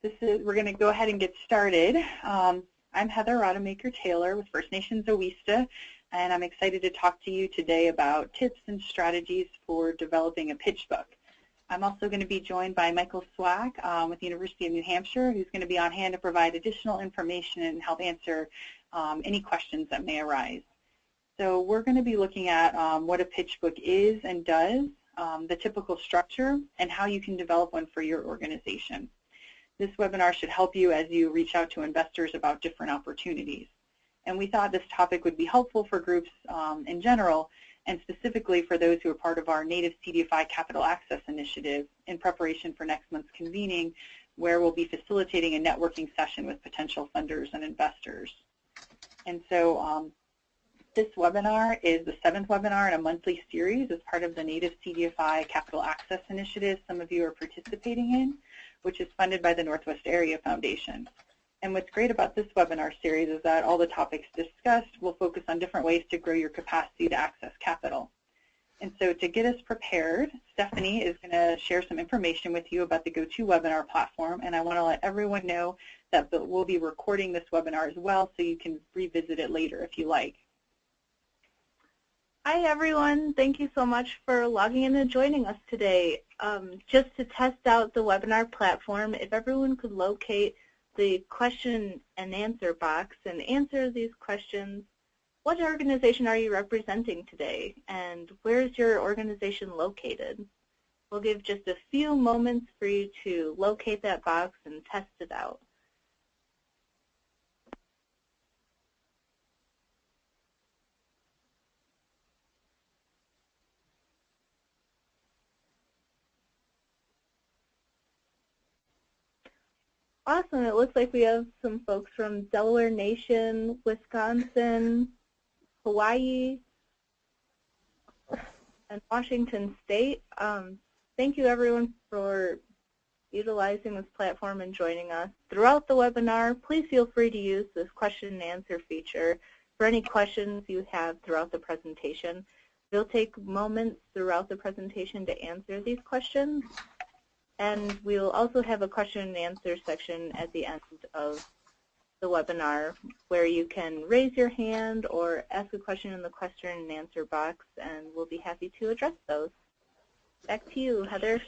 We're going to go ahead and get started. I'm Heather Rodemaker-Taylor with First Nations Owista, and I'm excited to talk to you today about tips and strategies for developing a pitch book. I'm also going to be joined by Michael Swack with the University of New Hampshire, who's going to be on hand to provide additional information and help answer any questions that may arise. So we're going to be looking at what a pitch book is and does, the typical structure, and how you can develop one for your organization. This webinar should help you as you reach out to investors about different opportunities. And we thought this topic would be helpful for groups in general, and specifically for those who are part of our Native CDFI Capital Access Initiative in preparation for next month's convening, where we'll be facilitating a networking session with potential funders and investors. And so this webinar is the 7th webinar in a monthly series as part of the Native CDFI Capital Access Initiative some of you are participating in, which is funded by the Northwest Area Foundation. And what's great about this webinar series is that all the topics discussed will focus on different ways to grow your capacity to access capital. And so to get us prepared, Stephanie is going to share some information with you about the GoToWebinar platform, and I want to let everyone know that we'll be recording this webinar as well, so you can revisit it later if you like. Hi everyone, thank you so much for logging in and joining us today. Just to test out the webinar platform, if everyone could locate the question and answer box and answer these questions. What organization are you representing today, and where is your organization located? We'll give just a few moments for you to locate that box and test it out. Awesome. It looks like we have some folks from Delaware Nation, Wisconsin, Hawaii, and Washington State. Thank you, everyone, for utilizing this platform and joining us. Throughout the webinar, please feel free to use this question and answer feature for any questions you have throughout the presentation. We'll take moments throughout the presentation to answer these questions. And we'll also have a question and answer section at the end of the webinar where you can raise your hand or ask a question in the question and answer box, and we'll be happy to address those. Back to you, Heather.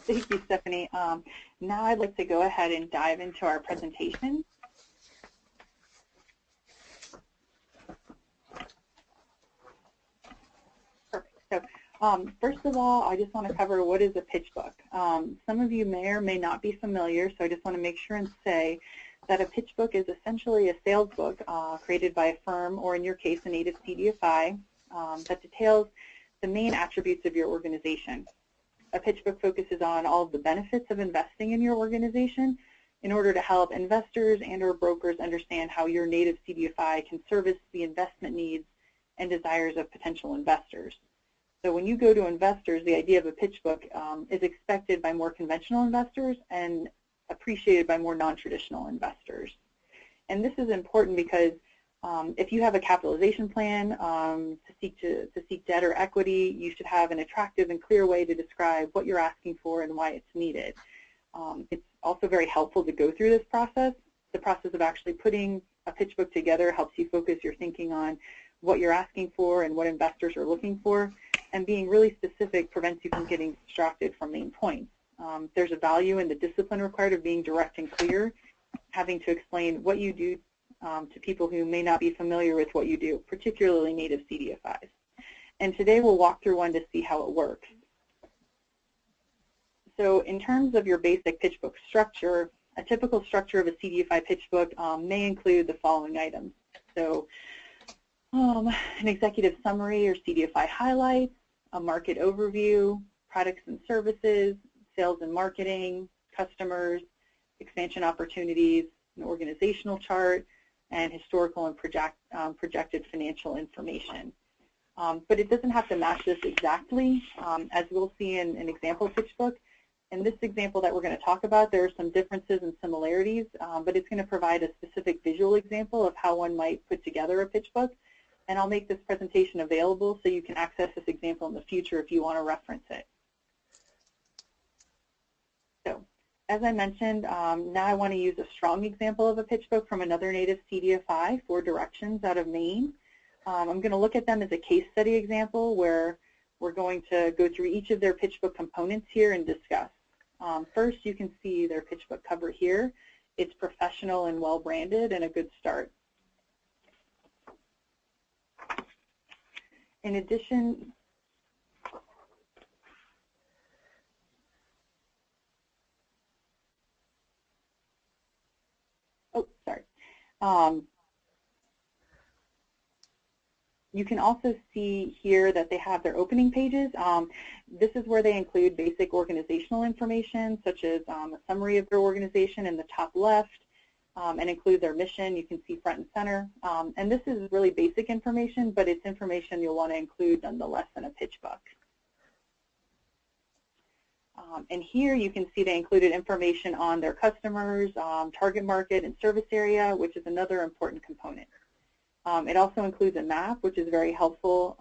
Thank you, Stephanie. Now I'd like to go ahead and dive into our presentation. Perfect. So, first of all, I just want to cover what is a pitch book. Some of you may or may not be familiar, so I just want to make sure and say that a pitch book is essentially a sales book created by a firm, or in your case, a Native CDFI, that details the main attributes of your organization. A pitch book focuses on all of the benefits of investing in your organization in order to help investors and or brokers understand how your Native CDFI can service the investment needs and desires of potential investors. So when you go to investors, the idea of a pitch book is expected by more conventional investors and appreciated by more non-traditional investors. And this is important because if you have a capitalization plan to seek debt or equity, you should have an attractive and clear way to describe what you're asking for and why it's needed. It's also very helpful to go through this process. The process of actually putting a pitch book together helps you focus your thinking on what you're asking for and what investors are looking for. And being really specific prevents you from getting distracted from main points. There's a value in the discipline required of being direct and clear, having to explain what you do to people who may not be familiar with what you do, particularly Native CDFIs. And today we'll walk through one to see how it works. So in terms of your basic pitch book structure, a typical structure of a CDFI pitch book may include the following items. So an executive summary or CDFI highlights, a market overview, products and services, sales and marketing, customers, expansion opportunities, an organizational chart, and historical and projected financial information. But it doesn't have to match this exactly. As we'll see in an example pitch book, in this example that we're going to talk about, there are some differences and similarities, but it's going to provide a specific visual example of how one might put together a pitch book. And I'll make this presentation available so you can access this example in the future if you want to reference it. So as I mentioned, now I want to use a strong example of a pitch book from another native CDFI, 4 Directions out of Maine. I'm going to look at them as a case study example where we're going to go through each of their pitch book components here and discuss. First, you can see their pitch book cover here. It's professional and well branded and a good start. In addition, you can also see here that they have their opening pages. This is where they include basic organizational information, such as a summary of their organization in the top left, and include their mission. You can see front and center. And this is really basic information, but it's information you'll want to include nonetheless in a pitch book. And here you can see they included information on their customers, target market, and service area, which is another important component. It also includes a map, which is very helpful,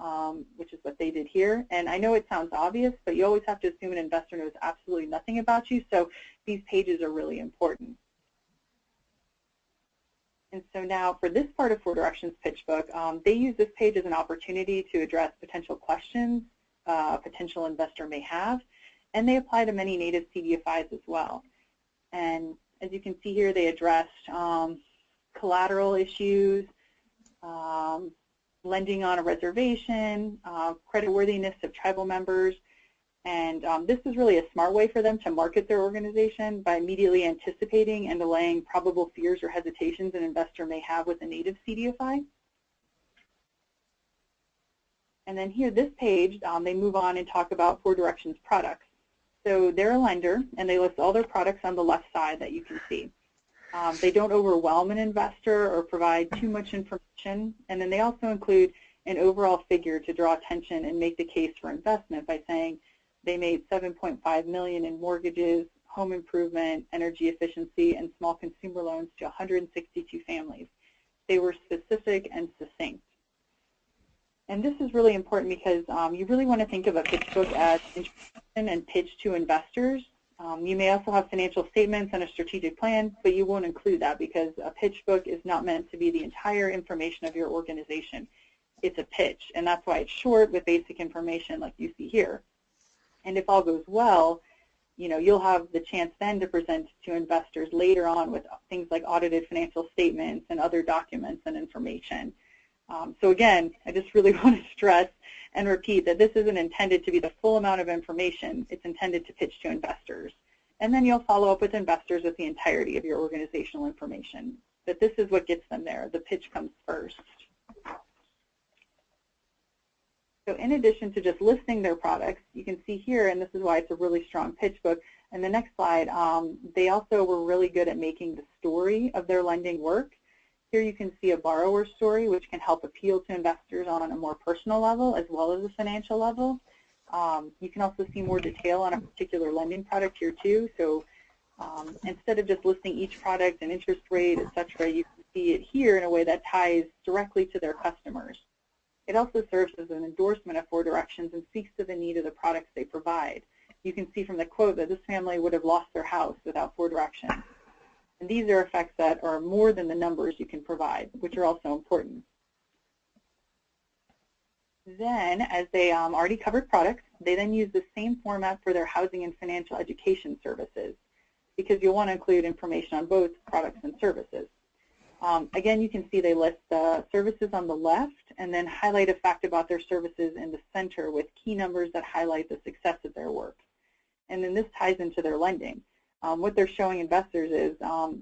which is what they did here. And I know it sounds obvious, but you always have to assume an investor knows absolutely nothing about you, so these pages are really important. And so now for this part of 4 Directions pitch book, they use this page as an opportunity to address potential questions a potential investor may have, and they apply to many native CDFIs as well. And as you can see here, they addressed collateral issues, lending on a reservation, creditworthiness of tribal members, and this is really a smart way for them to market their organization by immediately anticipating and allaying probable fears or hesitations an investor may have with a native CDFI. And then here, this page, they move on and talk about 4 Directions products. So they're a lender, and they list all their products on the left side that you can see. They don't overwhelm an investor or provide too much information, and then they also include an overall figure to draw attention and make the case for investment by saying they made $7.5 million in mortgages, home improvement, energy efficiency, and small consumer loans to 162 families. They were specific and succinct. And this is really important because you really want to think of a pitch book as introduction and pitch to investors. You may also have financial statements and a strategic plan, but you won't include that because a pitch book is not meant to be the entire information of your organization. It's a pitch, and that's why it's short with basic information like you see here. And if all goes well, you know, you'll have the chance then to present to investors later on with things like audited financial statements and other documents and information. So again, I just really want to stress and repeat that this isn't intended to be the full amount of information. It's intended to pitch to investors. And then you'll follow up with investors with the entirety of your organizational information. But this is what gets them there. The pitch comes first. So in addition to just listing their products, you can see here, and this is why it's a really strong pitch book, and the next slide, they also were really good at making the story of their lending work. Here you can see a borrower story, which can help appeal to investors on a more personal level as well as a financial level. You can also see more detail on a particular lending product here too. So instead of just listing each product and interest rate, etc., you can see it here in a way that ties directly to their customers. It also serves as an endorsement of 4 Directions and speaks to the need of the products they provide. You can see from the quote that this family would have lost their house without 4 Directions. And these are effects that are more than the numbers you can provide, which are also important. Then, as they already covered products, they then use the same format for their housing and financial education services, because you'll want to include information on both products and services. Again, you can see they list the services on the left and then highlight a fact about their services in the center with key numbers that highlight the success of their work. And then this ties into their lending. What they're showing investors is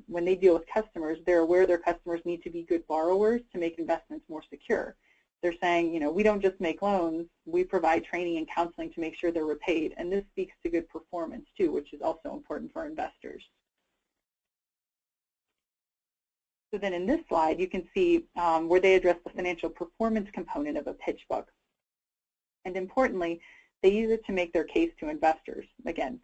when they deal with customers, they're aware their customers need to be good borrowers to make investments more secure. They're saying, you know, we don't just make loans, we provide training and counseling to make sure they're repaid. And this speaks to good performance too, which is also important for investors. So then in this slide, you can see where they address the financial performance component of a pitch book. And importantly, they use it to make their case to investors. Again,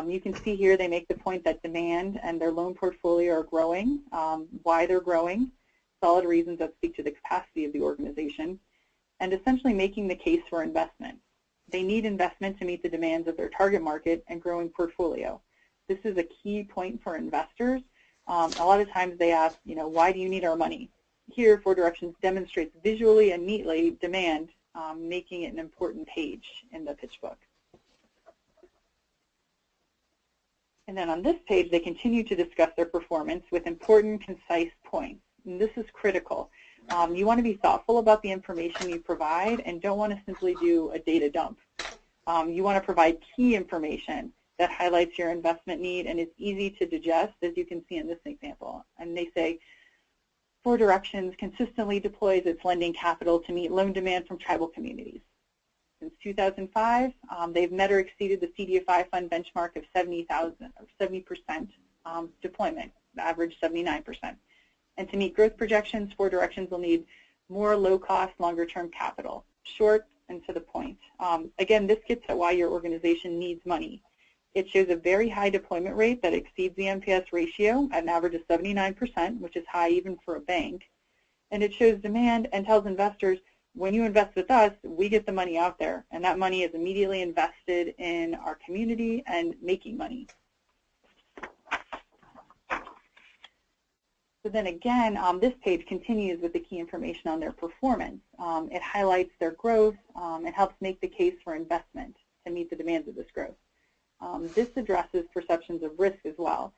you can see here they make the point that demand and their loan portfolio are growing, why they're growing, solid reasons that speak to the capacity of the organization, and essentially making the case for investment. They need investment to meet the demands of their target market and growing portfolio. This is a key point for investors. A lot of times they ask, why do you need our money? Here, 4Directions demonstrates visually and neatly demand, making it an important page in the pitch book. And then on this page, they continue to discuss their performance with important, concise points. And this is critical. You want to be thoughtful about the information you provide and don't want to simply do a data dump. You want to provide key information that highlights your investment need and is easy to digest, as you can see in this example. And they say, 4Directions consistently deploys its lending capital to meet loan demand from tribal communities. Since 2005, they've met or exceeded the CDFI fund benchmark of 70% deployment, average 79%. And to meet growth projections, 4Directions will need more low-cost, longer-term capital, short and to the point. Again, this gets at why your organization needs money. It shows a very high deployment rate that exceeds the NPS ratio at an average of 79%, which is high even for a bank. And it shows demand and tells investors, when you invest with us, we get the money out there, and that money is immediately invested in our community and making money. So then again, this page continues with the key information on their performance. It highlights their growth. It helps make the case for investment to meet the demands of this growth. This addresses perceptions of risk as well.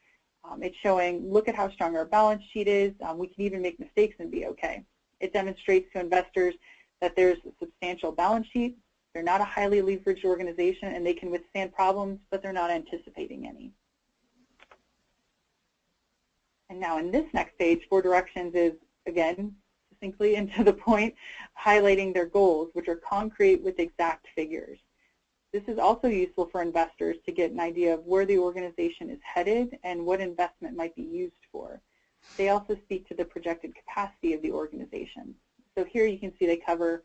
It's showing, look at how strong our balance sheet is. We can even make mistakes and be okay. It demonstrates to investors that there's a substantial balance sheet. They're not a highly leveraged organization, and they can withstand problems, but they're not anticipating any. And now in this next page, 4Directions is, again, succinctly and to the point, highlighting their goals, which are concrete with exact figures. This is also useful for investors to get an idea of where the organization is headed and what investment might be used for. They also speak to the projected capacity of the organization. So here you can see they cover,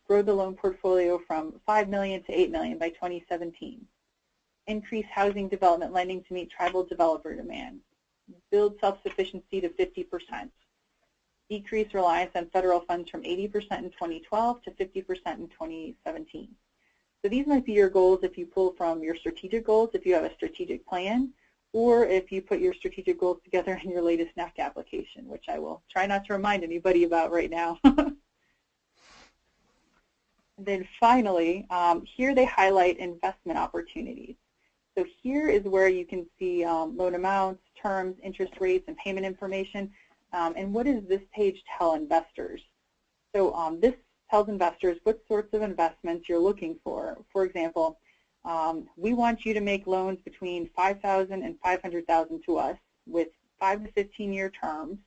grow the loan portfolio from $5 million to $8 million by 2017. Increase housing development lending to meet tribal developer demand. Build self-sufficiency to 50%. Decrease reliance on federal funds from 80% in 2012 to 50% in 2017. So these might be your goals if you pull from your strategic goals, if you have a strategic plan, or if you put your strategic goals together in your latest NAC application, which I will try not to remind anybody about right now. And then finally, here they highlight investment opportunities. So here is where you can see loan amounts, terms, interest rates, and payment information. And what does this page tell investors? So this tells investors what sorts of investments you're looking for. For example, we want you to make loans between $5,000 and $500,000 to us with 5 to 15-year terms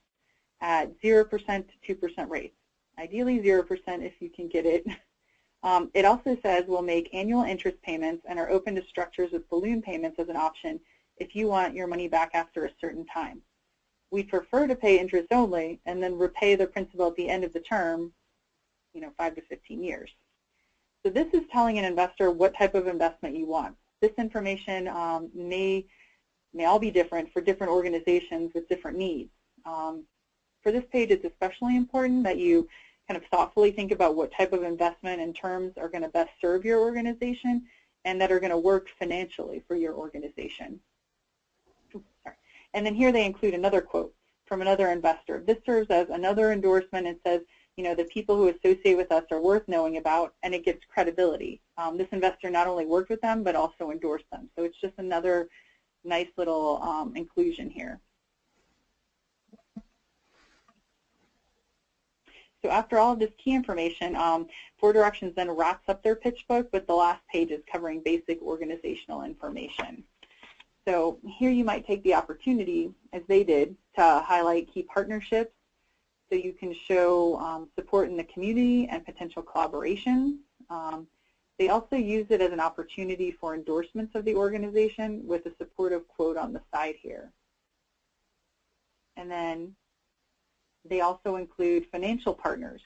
at 0% to 2% rates. Ideally 0% if you can get it. It also says we'll make annual interest payments and are open to structures with balloon payments as an option if you want your money back after a certain time. We'd prefer to pay interest only and then repay the principal at the end of the term, 5 to 15 years. So this is telling an investor what type of investment you want. This information may all be different for different organizations with different needs. For this page, it's especially important that you kind of thoughtfully think about what type of investment and terms are going to best serve your organization and that are going to work financially for your organization. And then here they include another quote from another investor. This serves as another endorsement and says, the people who associate with us are worth knowing about, and it gives credibility. This investor not only worked with them, but also endorsed them. So it's just another nice little inclusion here. So after all of this key information, 4Directions then wraps up their pitch book with the last pages covering basic organizational information. So here you might take the opportunity, as they did, to highlight key partnerships so you can show support in the community and potential collaboration. They also use it as an opportunity for endorsements of the organization with a supportive quote on the side here. And then they also include financial partners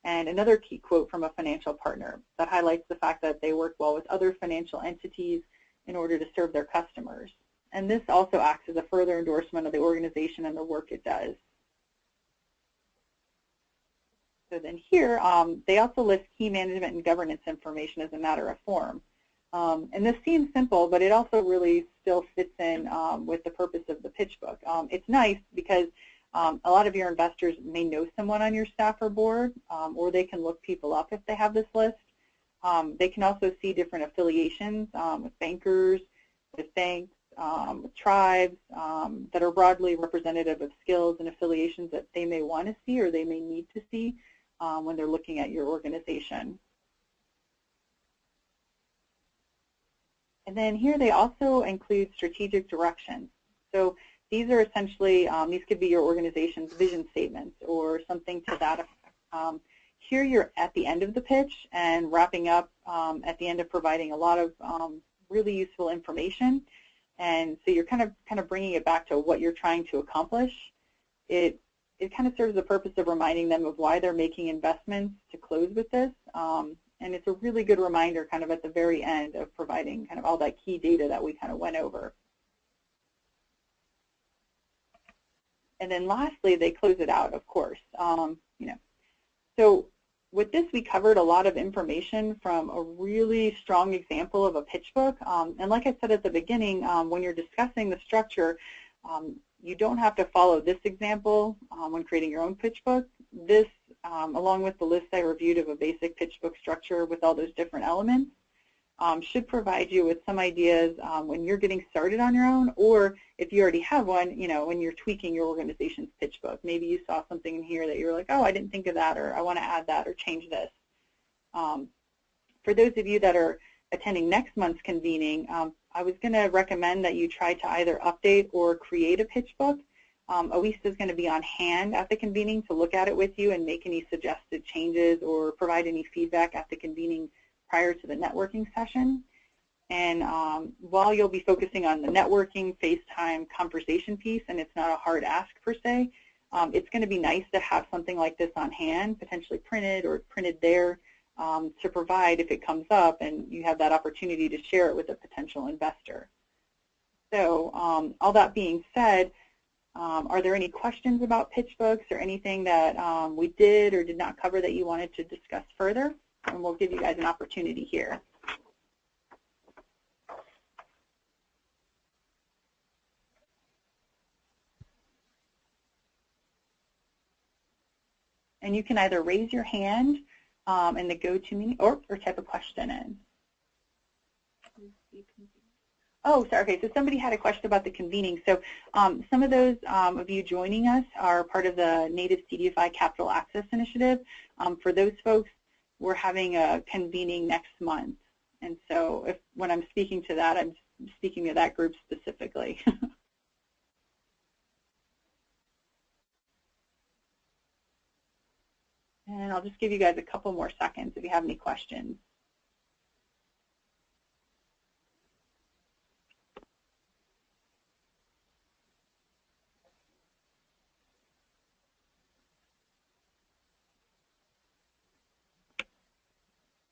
and another key quote from a financial partner that highlights the fact that they work well with other financial entities in order to serve their customers. And this also acts as a further endorsement of the organization and the work it does. So then here, they also list key management and governance information as a matter of form. And this seems simple, but it also really still fits in with the purpose of the pitch book. It's nice because a lot of your investors may know someone on your staff or board, or they can look people up if they have this list. They can also see different affiliations with bankers, with banks, with tribes that are broadly representative of skills and affiliations that they may want to see or they may need to see when they're looking at your organization. And then here they also include strategic directions. So these are essentially, these could be your organization's vision statements or something to that effect. Here you're at the end of the pitch and wrapping up at the end of providing a lot of really useful information. And so you're kind of bringing it back to what you're trying to accomplish. It kind of serves the purpose of reminding them of why they're making investments to close with this. And it's a really good reminder kind of at the very end of providing kind of all that key data that we kind of went over. And then lastly, they close it out, of course. So with this, we covered a lot of information from a really strong example of a pitch book. And like I said at the beginning, when you're discussing the structure, you don't have to follow this example when creating your own pitch book. This, along with the list I reviewed of a basic pitch book structure with all those different elements, should provide you with some ideas when you're getting started on your own, or if you already have one, when you're tweaking your organization's pitch book. Maybe you saw something in here that you're like, oh, I didn't think of that, or I want to add that or change this. For those of you that are attending next month's convening, I was going to recommend that you try to either update or create a pitch book. OISTA is going to be on hand at the convening to look at it with you and make any suggested changes or provide any feedback at the convening prior to the networking session. And while you'll be focusing on the networking, FaceTime, conversation piece, and it's not a hard ask per se, it's going to be nice to have something like this on hand, potentially printed or printed there, to provide if it comes up and you have that opportunity to share it with a potential investor. So all that being said, are there any questions about pitch books or anything that we did or did not cover that you wanted to discuss further? And we'll give you guys an opportunity here. And you can either raise your hand in the GoToMeeting or type a question in. Oh, sorry. Okay, so somebody had a question about the convening. So some of those of you joining us are part of the Native CDFI Capital Access Initiative. For those folks, we're having a convening next month. And so when I'm speaking to that, I'm speaking to that group specifically. And I'll just give you guys a couple more seconds if you have any questions.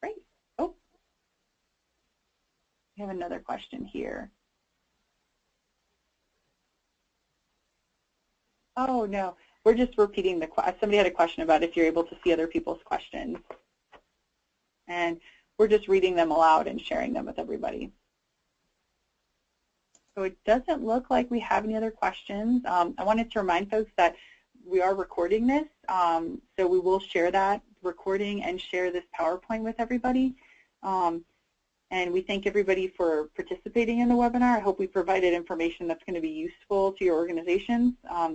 Great. Oh, we have another question here. Oh, no. We're just repeating the question. Somebody had a question about if you're able to see other people's questions. And we're just reading them aloud and sharing them with everybody. So it doesn't look like we have any other questions. I wanted to remind folks that we are recording this, so we will share that recording and share this PowerPoint with everybody. And we thank everybody for participating in the webinar. I hope we provided information that's going to be useful to your organizations.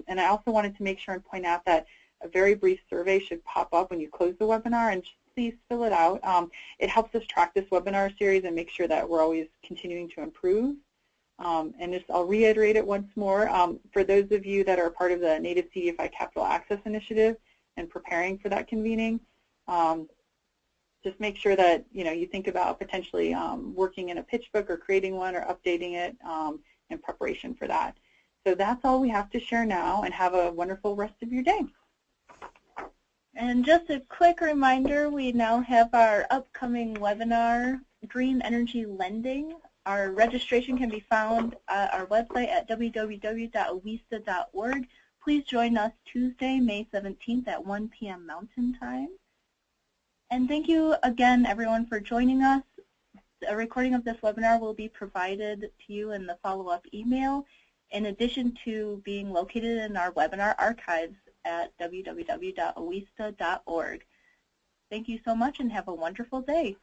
And I also wanted to make sure and point out that a very brief survey should pop up when you close the webinar, and please fill it out. It helps us track this webinar series and make sure that we're always continuing to improve. And just I'll reiterate it once more. For those of you that are part of the Native CDFI Capital Access Initiative and preparing for that convening, just make sure that you think about potentially working in a pitch book or creating one or updating it in preparation for that. So that's all we have to share now, and have a wonderful rest of your day. And just a quick reminder, we now have our upcoming webinar, Green Energy Lending. Our registration can be found at our website at www.owista.org. Please join us Tuesday, May 17th at 1 p.m. Mountain Time. And thank you again, everyone, for joining us. A recording of this webinar will be provided to you in the follow-up email, in addition to being located in our webinar archives at www.owista.org. Thank you so much and have a wonderful day.